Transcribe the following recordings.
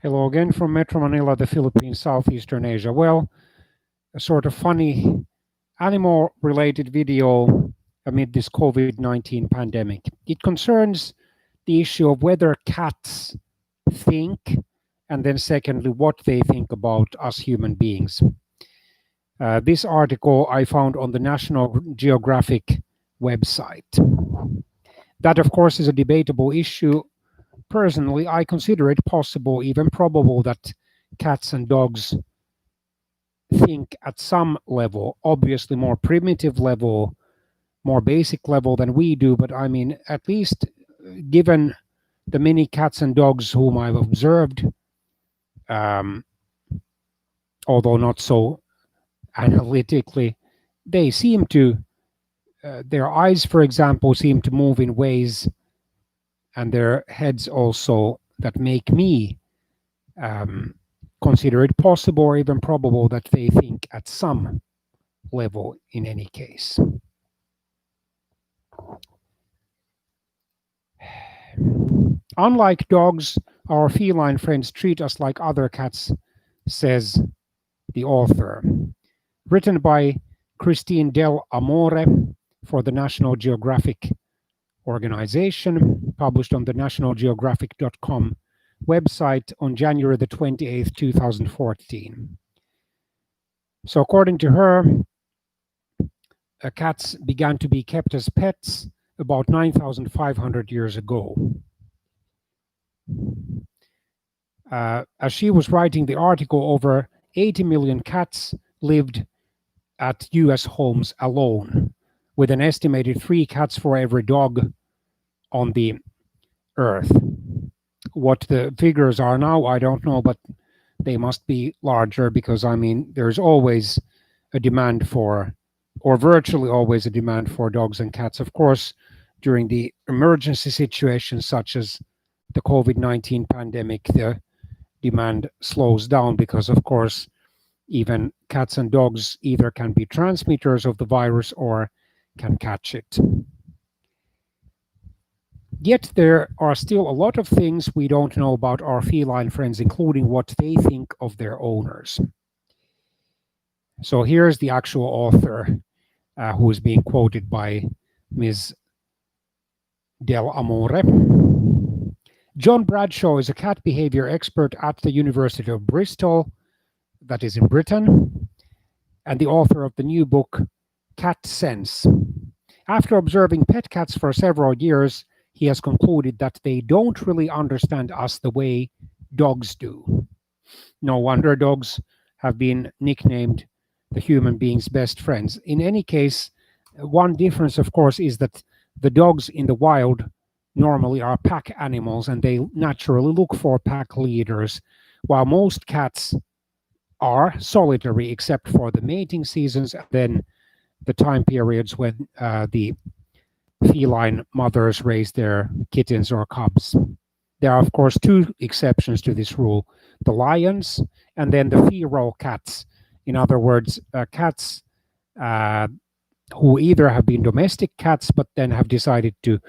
Hello again from Metro Manila, the Philippines, Southeastern Asia. Well, a sort of funny animal-related video amid this COVID-19 pandemic. It concerns the issue of whether cats think, and then secondly, what they think about us human beings. This article I found on the National Geographic website. That, of course, is a debatable issue. Personally, I consider it possible, even probable, that cats and dogs think at some level, obviously more primitive level, more basic level than we do. But I mean, at least given the many cats and dogs whom I've observed, um, although not so analytically, they seem to, their eyes, for example, seem to move in ways, and their heads also, that make me consider it possible or even probable that they think at some level in any case. Unlike dogs, our feline friends treat us like other cats, says the author. Written by Christine Del Amore for the National Geographic organization, published on the nationalgeographic.com website on January the 28th, 2014. So according to her, cats began to be kept as pets about 9,500 years ago. As she was writing the article, over 80 million cats lived at US homes alone, with an estimated 3 cats for every dog on the earth. What the figures are now, I don't know, but they must be larger because, I mean, there's always a demand for, or virtually always a demand for, dogs and cats. Of course, during the emergency situations such as the COVID-19 pandemic, the demand slows down because, of course, even cats and dogs either can be transmitters of the virus or can catch it. Yet there are still a lot of things we don't know about our feline friends, including what they think of their owners. So here's the actual author who is being quoted by Ms. Del Amore. John Bradshaw is a cat behavior expert at the University of Bristol, that is in Britain, and the author of the new book, Cat Sense. After observing pet cats for several years, he has concluded that they don't really understand us the way dogs do. No wonder dogs have been nicknamed the human being's best friends. In any case, one difference, of course, is that the dogs in the wild normally are pack animals and they naturally look for pack leaders, while most cats are solitary except for the mating seasons and then the time periods when the feline mothers raise their kittens or cubs. There are, of course, 2 exceptions to this rule: the lions and then the feral cats. In other words, cats who either have been domestic cats but then have decided to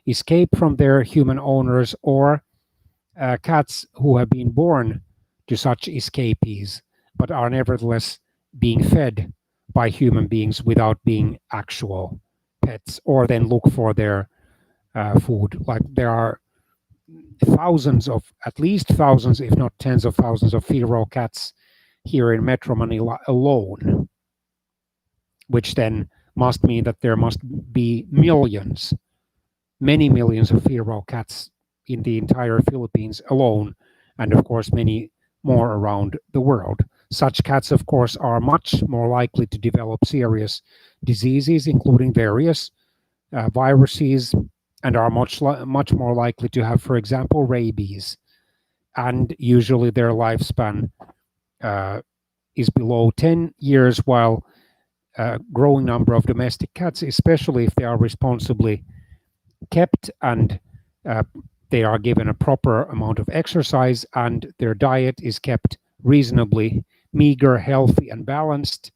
escape from their human owners, or cats who have been born to such escapees but are nevertheless being fed by human beings without being actual pets, or then look for their food. Like there are thousands of, at least thousands, if not tens of thousands of feral cats here in Metro Manila alone, which then must mean that there must be millions, many millions of feral cats in the entire Philippines alone, and of course many more around the world. Such cats, of course, are much more likely to develop serious diseases, including various viruses, and are much more likely to have, for example, rabies. And usually their lifespan is below 10 years, while a growing number of domestic cats, especially if they are responsibly kept and they are given a proper amount of exercise and their diet is kept reasonably meager, healthy, and balanced,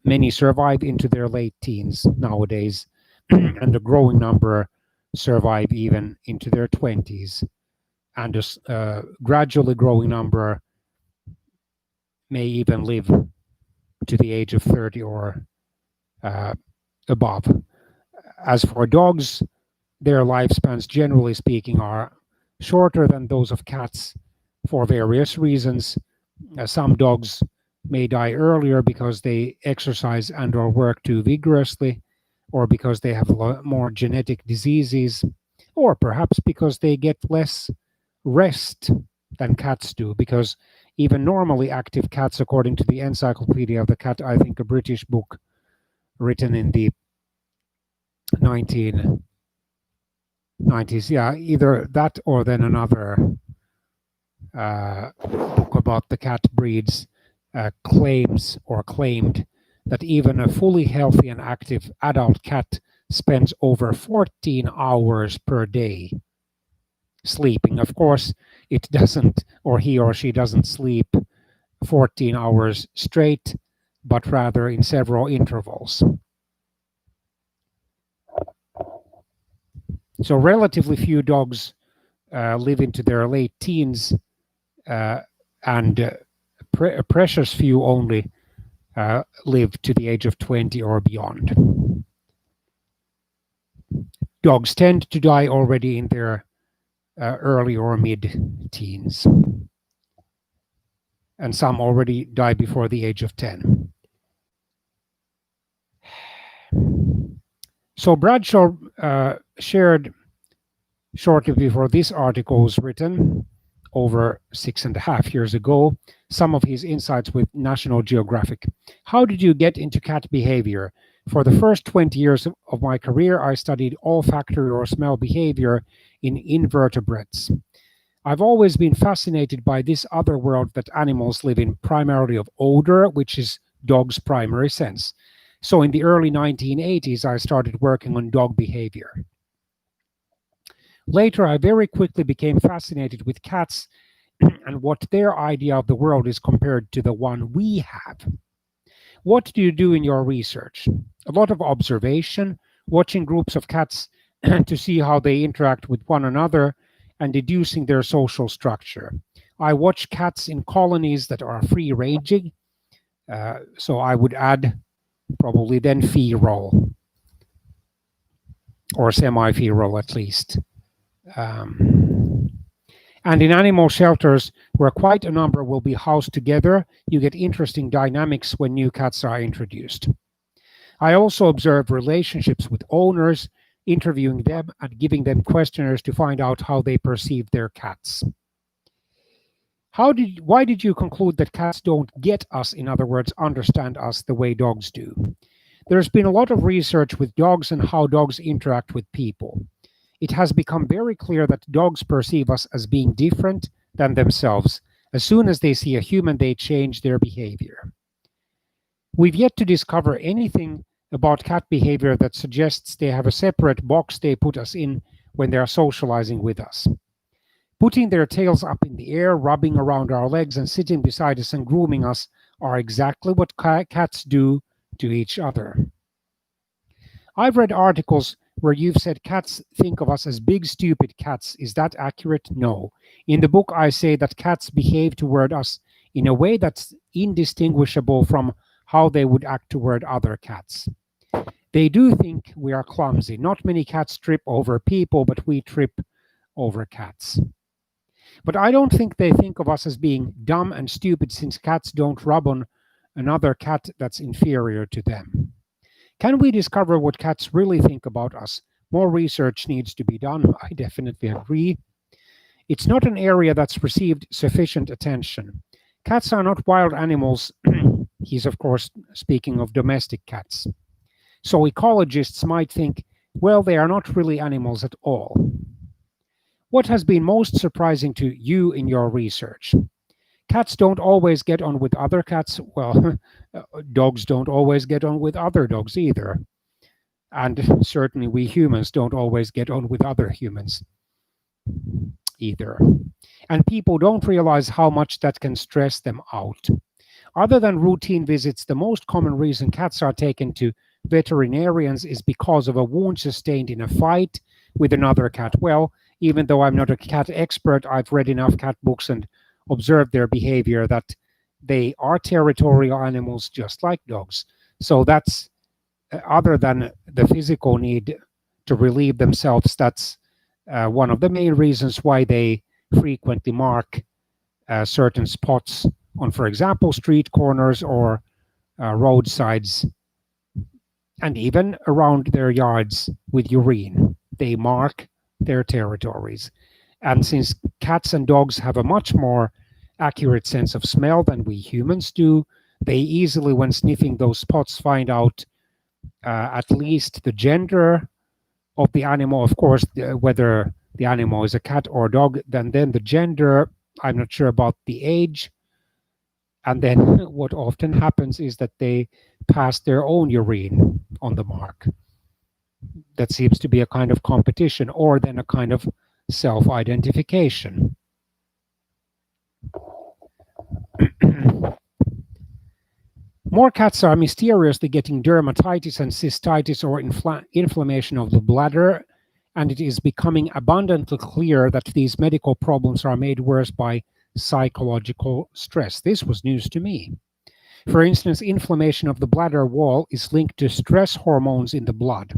many survive into their late teens nowadays, and a growing number survive even into their 20s. and a gradually growing number may even live to the age of 30 or above. As for dogs, their lifespans, generally speaking, are shorter than those of cats for various reasons. Some dogs may die earlier because they exercise and or work too vigorously, or because they have more genetic diseases, or perhaps because they get less rest than cats do, because even normally active cats, according to the Encyclopedia of the Cat, I think a British book written in the 1990s, yeah, either that or then another book about the cat breeds claimed that even a fully healthy and active adult cat spends over 14 hours per day sleeping. Of course, it doesn't, or he or she doesn't sleep 14 hours straight, but rather in several intervals. So relatively few dogs live into their late teens, and a precious few only live to the age of 20 or beyond. Dogs tend to die already in their early or mid-teens, and some already die before the age of 10. So Bradshaw shared shortly before this article was written, over 6.5 years ago, some of his insights with National Geographic. How did you get into cat behavior? For the first 20 years of my career, I studied olfactory or smell behavior in invertebrates. I've always been fascinated by this other world that animals live in, primarily of odor, which is dog's primary sense. So in the early 1980s, I started working on dog behavior. Later, I very quickly became fascinated with cats and what their idea of the world is compared to the one we have. What do you do in your research? A lot of observation, watching groups of cats to see how they interact with one another, and deducing their social structure. I watch cats in colonies that are free-ranging, so I would add probably then feral, or semi-feral at least. And in animal shelters, where quite a number will be housed together, you get interesting dynamics when new cats are introduced. I also observe relationships with owners, interviewing them and giving them questionnaires to find out how they perceive their cats. Why did you conclude that cats don't get us, in other words, understand us the way dogs do? There's been a lot of research with dogs and how dogs interact with people. It has become very clear that dogs perceive us as being different than themselves. As soon as they see a human, they change their behavior. We've yet to discover anything about cat behavior that suggests they have a separate box they put us in when they are socializing with us. Putting their tails up in the air, rubbing around our legs, and sitting beside us and grooming us are exactly what cats do to each other. I've read articles where you've said cats think of us as big, stupid cats. Is that accurate? No. In the book, I say that cats behave toward us in a way that's indistinguishable from how they would act toward other cats. They do think we are clumsy. Not many cats trip over people, but we trip over cats. But I don't think they think of us as being dumb and stupid, since cats don't rub on another cat that's inferior to them. Can we discover what cats really think about us? More research needs to be done. I definitely agree. It's not an area that's received sufficient attention. Cats are not wild animals. He's, of course, speaking of domestic cats. So ecologists might think, well, they are not really animals at all. What has been most surprising to you in your research? Cats don't always get on with other cats. Well, dogs don't always get on with other dogs either. And certainly we humans don't always get on with other humans either. And people don't realize how much that can stress them out. Other than routine visits, the most common reason cats are taken to veterinarians is because of a wound sustained in a fight with another cat. Well, even though I'm not a cat expert, I've read enough cat books and observed their behavior that they are territorial animals just like dogs. So that's other than the physical need to relieve themselves, that's one of the main reasons why they frequently mark certain spots on, for example, street corners or roadsides, and even around their yards with urine. They mark their territories. And since cats and dogs have a much more accurate sense of smell than we humans do, they easily, when sniffing those spots, find out at least the gender of the animal. Of course, whether the animal is a cat or a dog, then the gender. I'm not sure about the age. And then what often happens is that they pass their own urine on the mark. That seems to be a kind of competition, or then a kind of self-identification. More cats are mysteriously getting dermatitis and cystitis, or inflammation of the bladder, and it is becoming abundantly clear that these medical problems are made worse by psychological stress. This was news to me. For instance, inflammation of the bladder wall is linked to stress hormones in the blood.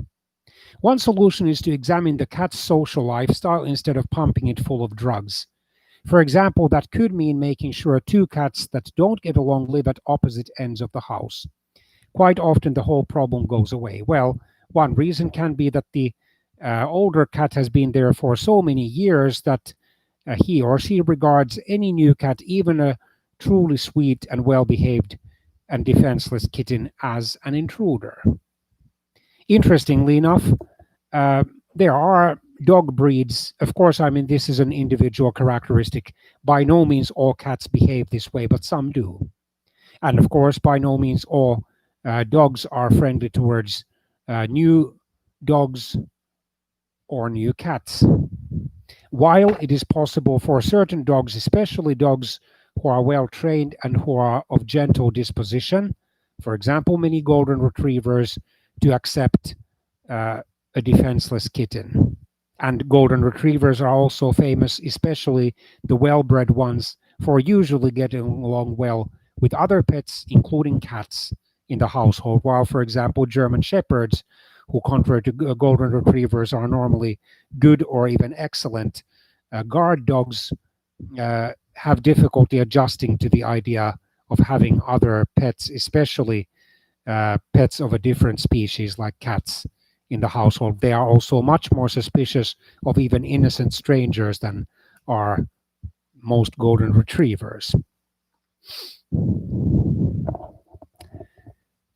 One solution is to examine the cat's social lifestyle instead of pumping it full of drugs. For example, that could mean making sure two cats that don't get along live at opposite ends of the house. Quite often the whole problem goes away. Well, one reason can be that the older cat has been there for so many years that he or she regards any new cat, even a truly sweet and well-behaved and defenseless kitten, as an intruder. Interestingly enough, there are dog breeds. Of course, I mean, this is an individual characteristic. By no means all cats behave this way, but some do. And of course, by no means all dogs are friendly towards new dogs or new cats. While it is possible for certain dogs, especially dogs who are well trained and who are of gentle disposition, for example, many golden retrievers, to accept a defenseless kitten. And golden retrievers are also famous, especially the well-bred ones, for usually getting along well with other pets, including cats in the household, while, for example, German shepherds, who contrary to golden retrievers are normally good or even excellent guard dogs, have difficulty adjusting to the idea of having other pets, especially pets of a different species like cats in the household. They are also much more suspicious of even innocent strangers than are most golden retrievers.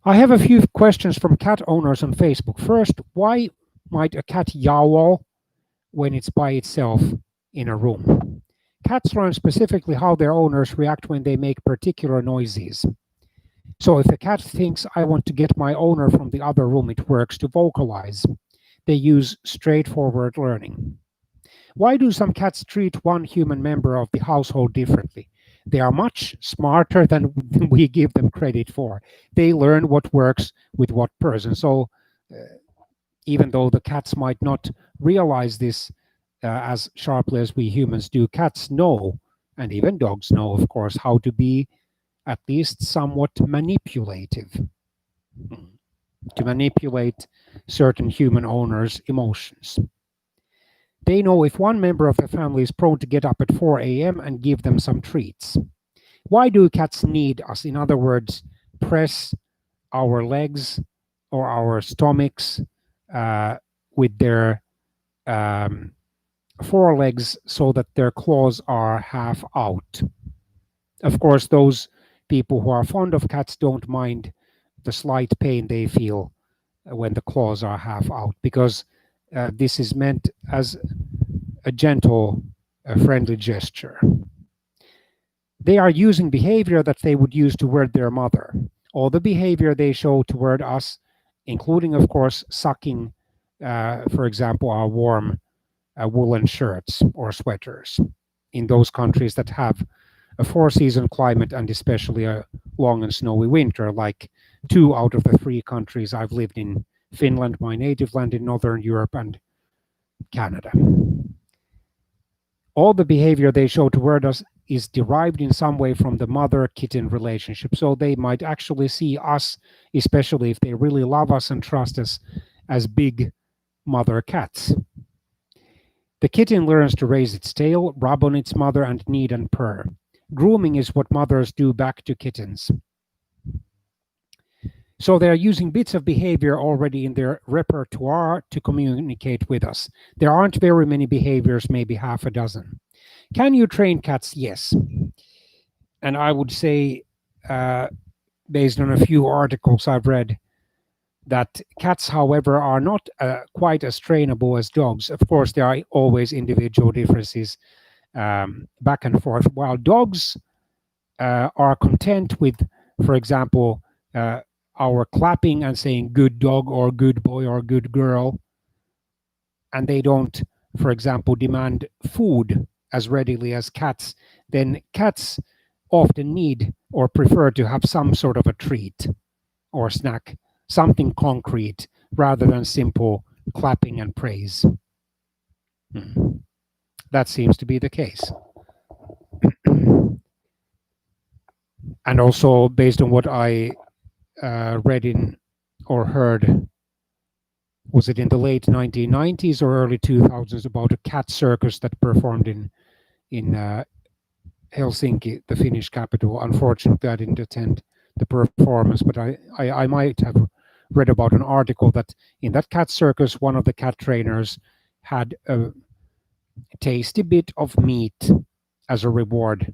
I have a few questions from cat owners on Facebook. First, why might a cat yowl when it's by itself in a room? Cats learn specifically how their owners react when they make particular noises. So if a cat thinks, I want to get my owner from the other room, it works to vocalize. They use straightforward learning. Why do some cats treat one human member of the household differently? They are much smarter than we give them credit for. They learn what works with what person. So even though the cats might not realize this as sharply as we humans do, cats know, and even dogs know, of course, how to be at least somewhat manipulative, to manipulate certain human owners' emotions. They know if one member of the family is prone to get up at 4 a.m. and give them some treats. Why do cats need us? In other words, press our legs or our stomachs with their forelegs so that their claws are half out. Of course, those people who are fond of cats don't mind the slight pain they feel when the claws are half out, because this is meant as a gentle, friendly gesture. They are using behavior that they would use toward their mother. All the behavior they show toward us, including, of course, sucking, for example, our warm woolen shirts or sweaters in those countries that have a four-season climate and especially a long and snowy winter, like 2 out of the 3 countries I've lived in: Finland, my native land in Northern Europe, and Canada. All the behavior they show toward us is derived in some way from the mother-kitten relationship. So they might actually see us, especially if they really love us and trust us, as big mother cats. The kitten learns to raise its tail, rub on its mother, and knead and purr. Grooming is what mothers do back to kittens. So they are using bits of behavior already in their repertoire to communicate with us. There aren't very many behaviors, maybe half a dozen. Can you train cats? Yes. And I would say, based on a few articles I've read, that cats, however, are not quite as trainable as dogs. Of course, there are always individual differences back and forth. While dogs are content with, for example, our clapping and saying good dog or good boy or good girl, and they don't, for example, demand food as readily as cats, then cats often need or prefer to have some sort of a treat or snack, something concrete, rather than simple clapping and praise. That seems to be the case. And also, based on what I read in or heard, was it in the late 1990s or early 2000s, about a cat circus that performed in Helsinki, the Finnish capital. Unfortunately, I didn't attend the performance, but I might have read about an article that in that cat circus, one of the cat trainers had a tasty bit of meat as a reward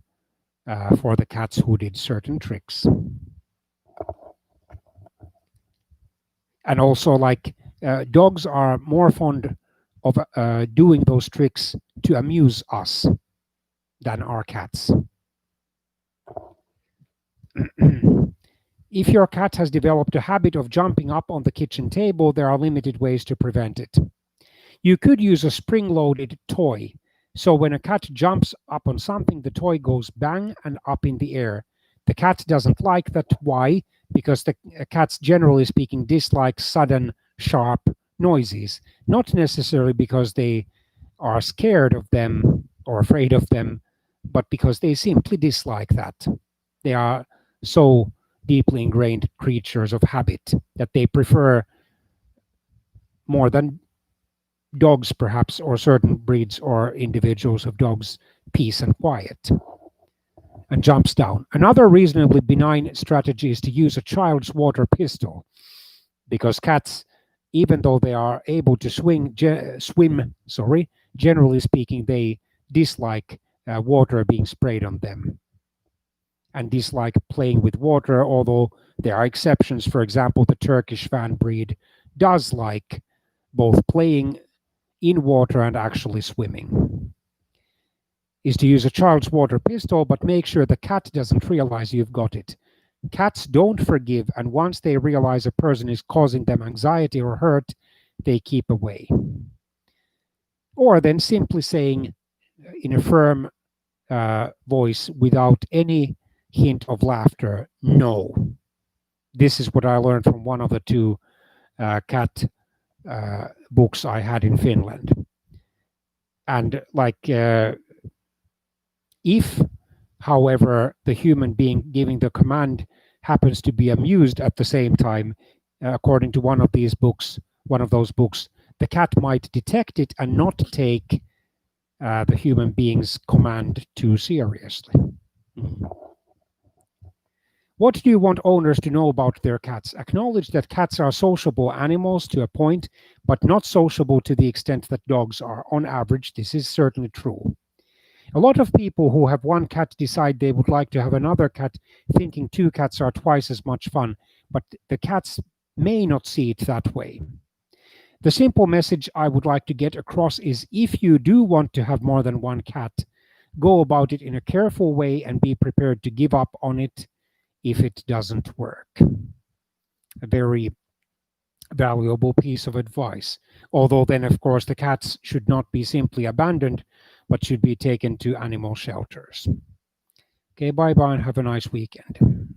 for the cats who did certain tricks. And also, like, dogs are more fond of doing those tricks to amuse us than our cats. If your cat has developed a habit of jumping up on the kitchen table, there are limited ways to prevent it. You could use a spring-loaded toy. So when a cat jumps up on something, the toy goes bang and up in the air. The cat doesn't like that. Why? Because the cats, generally speaking, dislike sudden, sharp noises. Not necessarily because they are scared of them or afraid of them, but because they simply dislike that. They are so deeply ingrained creatures of habit that they prefer, more than dogs perhaps, or certain breeds or individuals of dogs, peace and quiet, and jumps down. Another reasonably benign strategy is to use a child's water pistol, because cats, even though they are able to swim, generally speaking, they dislike water being sprayed on them and dislike playing with water, although there are exceptions. For example, the Turkish Van breed does like both playing in water and actually swimming. Is to use a child's water pistol, but make sure the cat doesn't realize you've got it. Cats don't forgive, and once they realize a person is causing them anxiety or hurt, they keep away. Or then simply saying in a firm voice, without any hint of laughter, no. This is what I learned from one of the two cat books I had in Finland. And like, if, however, the human being giving the command happens to be amused at the same time, according to one of those books, the cat might detect it and not take the human being's command too seriously. What do you want owners to know about their cats? Acknowledge that cats are sociable animals to a point, but not sociable to the extent that dogs are. On average, this is certainly true. A lot of people who have one cat decide they would like to have another cat, thinking two cats are twice as much fun, but the cats may not see it that way. The simple message I would like to get across is, if you do want to have more than one cat, go about it in a careful way and be prepared to give up on it if it doesn't work. A very valuable piece of advice. Although then, of course, the cats should not be simply abandoned, but should be taken to animal shelters. Okay, bye-bye and have a nice weekend.